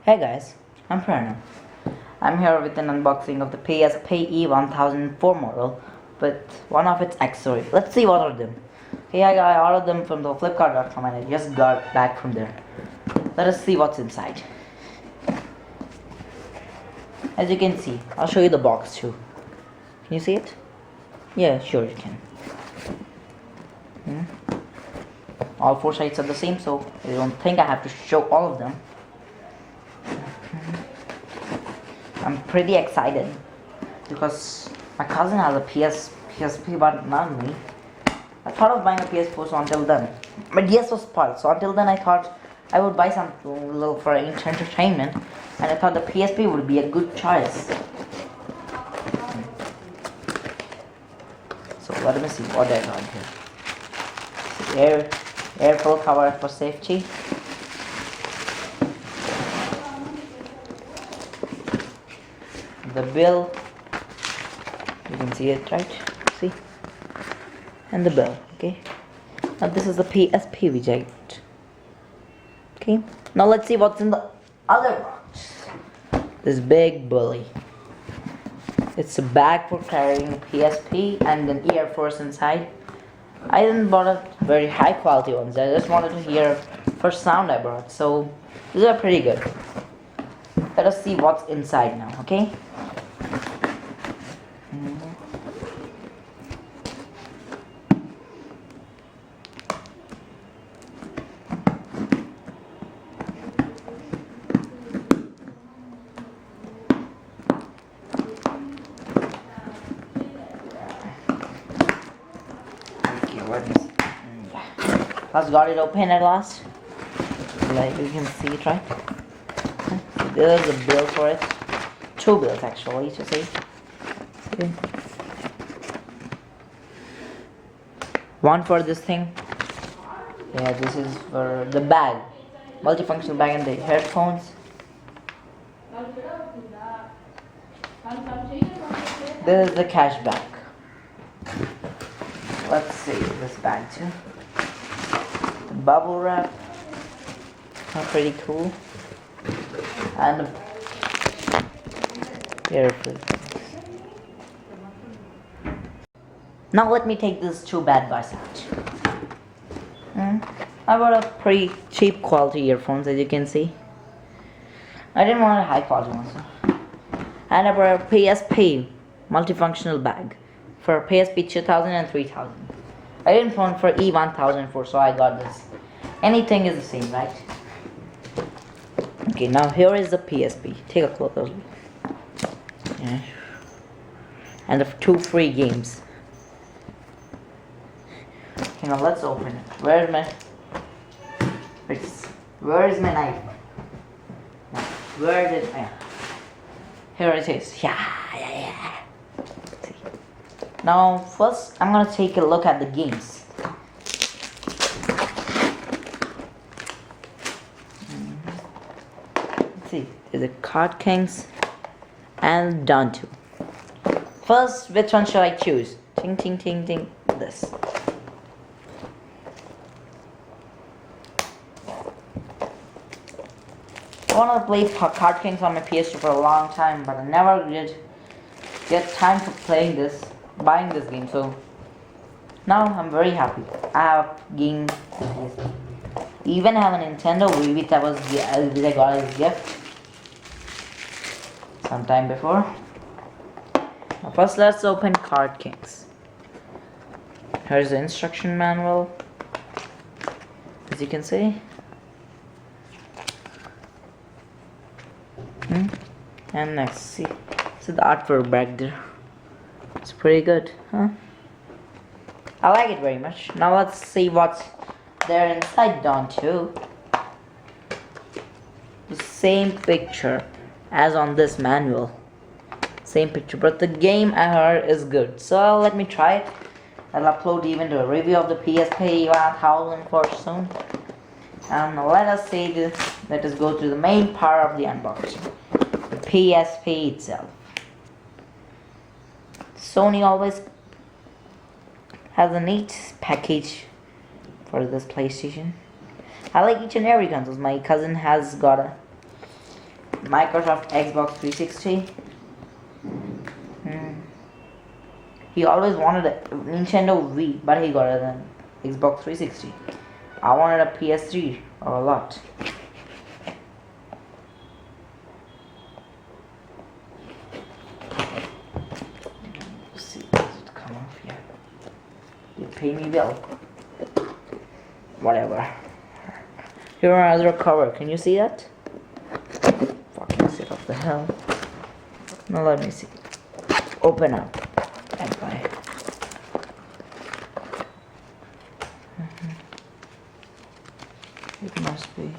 Hey guys, I'm Pranav. I'm here with an unboxing of the PSP E-1004 model with one of its accessories. Let's see what are them. Okay, I ordered them from the Flipkart.com and I just got back from there. Let us see what's inside. As you can see, I'll show you the box too. Can you see it? Yeah, sure you can. All four sides are the same, so I don't think I have to show all of them. I'm pretty excited because my cousin has a PSP, but not me. I thought of buying a PS4, so until then my DS was spoiled, so until then I thought I would buy something little for entertainment, and I thought the PSP would be a good choice. So let me see what I got here. Air full cover for safety. The bill, you can see it, right? See? And the bill, okay? Now this is the PSP which I got. Okay? Now let's see what's in the other box. This big bully. It's a bag for carrying a PSP and an earphones inside. I didn't bought a very high quality ones. I just wanted to hear first sound I brought. So these are pretty good. Let us see what's inside now, okay? Let's got it open at last. Like you can see it, right? There's a bill for it. Two bills actually to see. One for this thing. Yeah, this is for the bag. Multifunctional bag and the headphones. This is the cash bag. Let's see this bag too. The bubble wrap. Pretty cool. And careful. Now let me take these two bad boys out. I bought a pretty cheap quality earphones, as you can see. I didn't want a high quality one, so. And I bought a PSP multifunctional bag for PSP 2000 and 3000. I didn't want for E-1004, so I got this. Anything is the same, right? Okay, now here is the PSP. Take a closer look. Yeah. And the two free games. Okay, now let's open it. Where is my knife? Where did I? Here it is. Yeah. See. Now first I'm gonna take a look at the games. See, there's a Card Kings and Dawn 2. First, which one should I choose? Ting ting ting ting. This. I want to play Card Kings on my PS2 for a long time, but I never did get time for buying this game. So now I'm very happy. I have gained the PSP. Even have a Nintendo Wii which I got as a gift sometime before. Now first let's open Card Kings. Here's the instruction manual, as you can see. And next, see the artwork back there. It's pretty good, huh? I like it very much. Now let's see what's there inside Dawn 2. The same picture as on this manual. Same picture, but the game I heard is good. So let me try it. I'll upload even a review of the PSP 1004 soon. And let us go to the main part of the unboxing. The PSP itself. Sony always has a neat package for this PlayStation. I like each and every console. My cousin has got a Microsoft Xbox 360. He always wanted a Nintendo Wii, but he got an Xbox 360. I wanted a PS3 or a lot. Let's see, does it come off here? They pay me well. Whatever. Here another cover. Can you see that? Fucking shit of the hell. Now let me see. Open up and buy. It must be.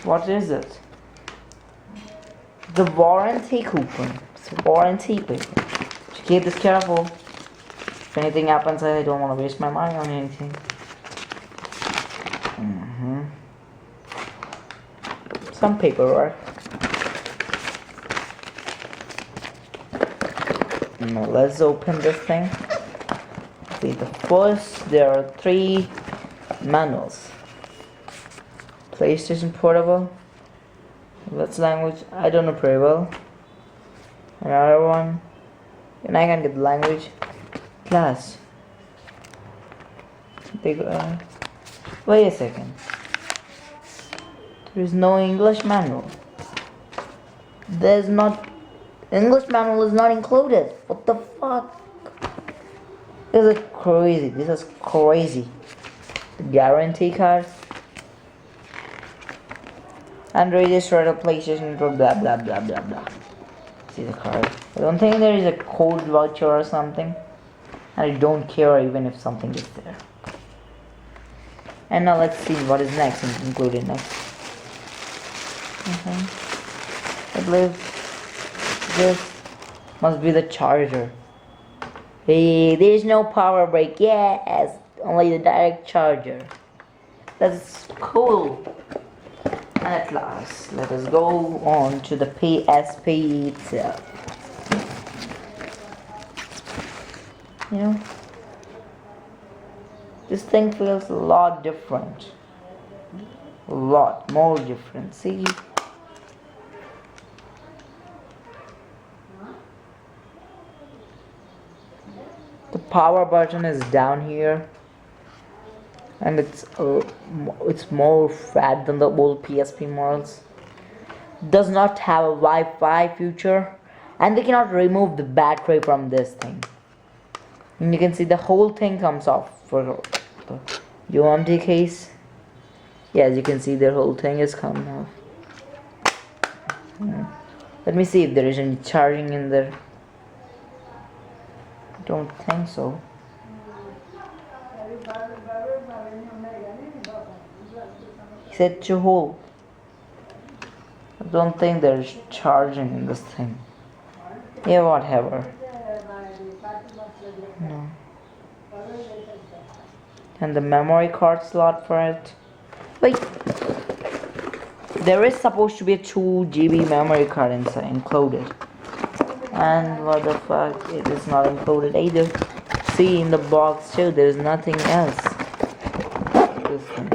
What is it? The warranty coupon. It's a warranty paper. Just keep this careful. If anything happens, I don't want to waste my money on anything. Some paperwork. Now let's open this thing. See, there are 3 manuals. PlayStation Portable. What's language? I don't know very well. Another one. And I can get the language. Class. Wait a second. There is no English manual. English manual is not included. What the fuck? This is crazy. This is crazy. The guarantee card. And register a PlayStation for blah blah blah blah blah. See the card. I don't think there is a code voucher or something. And I don't care even if something is there. And now let's see what is next and included next. I believe this must be the charger. Hey, there's no power brick. Yes, only the direct charger. That's cool. And at last, let us go on to the PSP itself. You know, this thing feels a lot different. A lot more different. See? The power button is down here. And it's more fat than the old PSP models. Does not have a Wi-Fi feature, and they cannot remove the battery from this thing. And you can see the whole thing comes off for the UMD case. Yeah, as you can see, the whole thing is coming off. Let me see if there is any charging in there. I don't think so. He said to hold. I don't think there's charging in this thing. Yeah, whatever. No. And the memory card slot for it. Wait. There is supposed to be a 2 GB memory card inside included. And what the fuck? It is not included either. See in the box too, there is nothing else. This thing.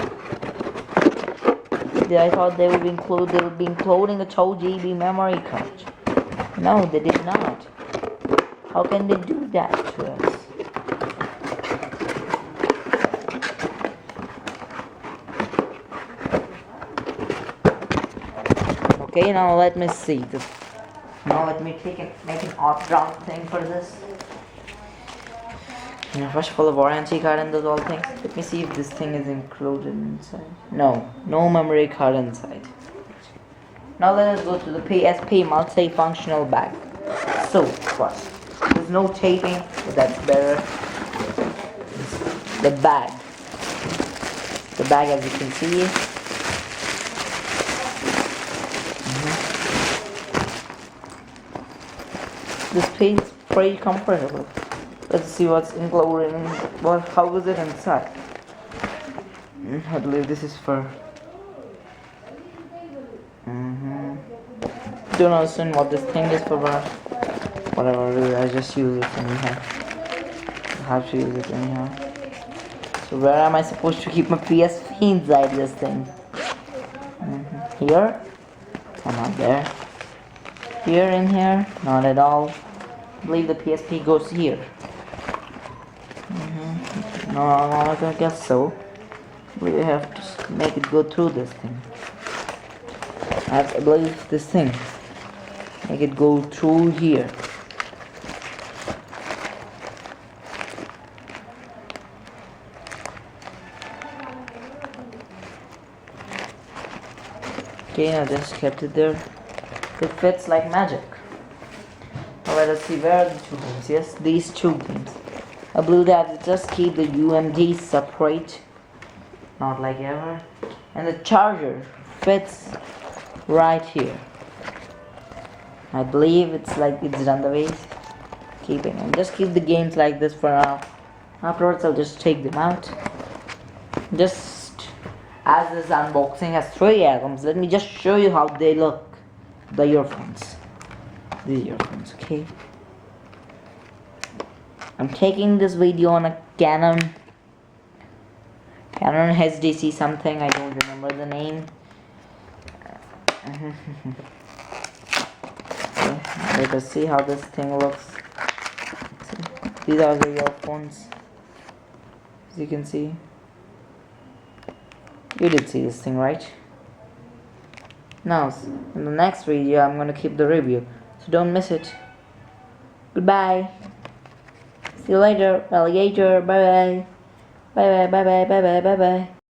I thought they would be including a 2 GB memory card. No, they did not. How can they do that to us? Okay, now let me see. Now let me make an off-ground thing for this. First of all, the warranty card and those all things. Let me see if this thing is included inside. No memory card inside. Now let us go to the PSP multifunctional bag. So first, there's no taping, but that's better. The bag, as you can see. This piece is pretty comfortable. Let's see what's included in how is it inside. I believe this is for don't understand what this thing is for, but whatever, I just use it anyhow. how to use it anyhow. So where am I supposed to keep my PSP inside this thing? Here? Oh, not there. Here, in here? Not at all. I believe the PSP goes here. No, I guess so. We have to make it go through this thing. I believe this thing. Make it go through here. Okay, I just kept it there. It fits like magic. Alright, let's see, where are the two games? Yes, these two games. I believe that just keep the UMD separate, not like ever. And the charger fits right here. I believe it's like it's done the way. Keeping and just keep the games like this for now. Afterwards, I'll just take them out. Just as this unboxing has 3 items, let me just show you how they look. The earphones. These earphones, okay? I'm taking this video on a Canon HDC something, I don't remember the name. Okay, let us see how this thing looks. These are the earphones, as you can see. You did see this thing, right? Now, in the next video, I'm gonna keep the review, so don't miss it. Goodbye. See you later, alligator. Bye bye. Bye bye. Bye bye. Bye bye. Bye bye.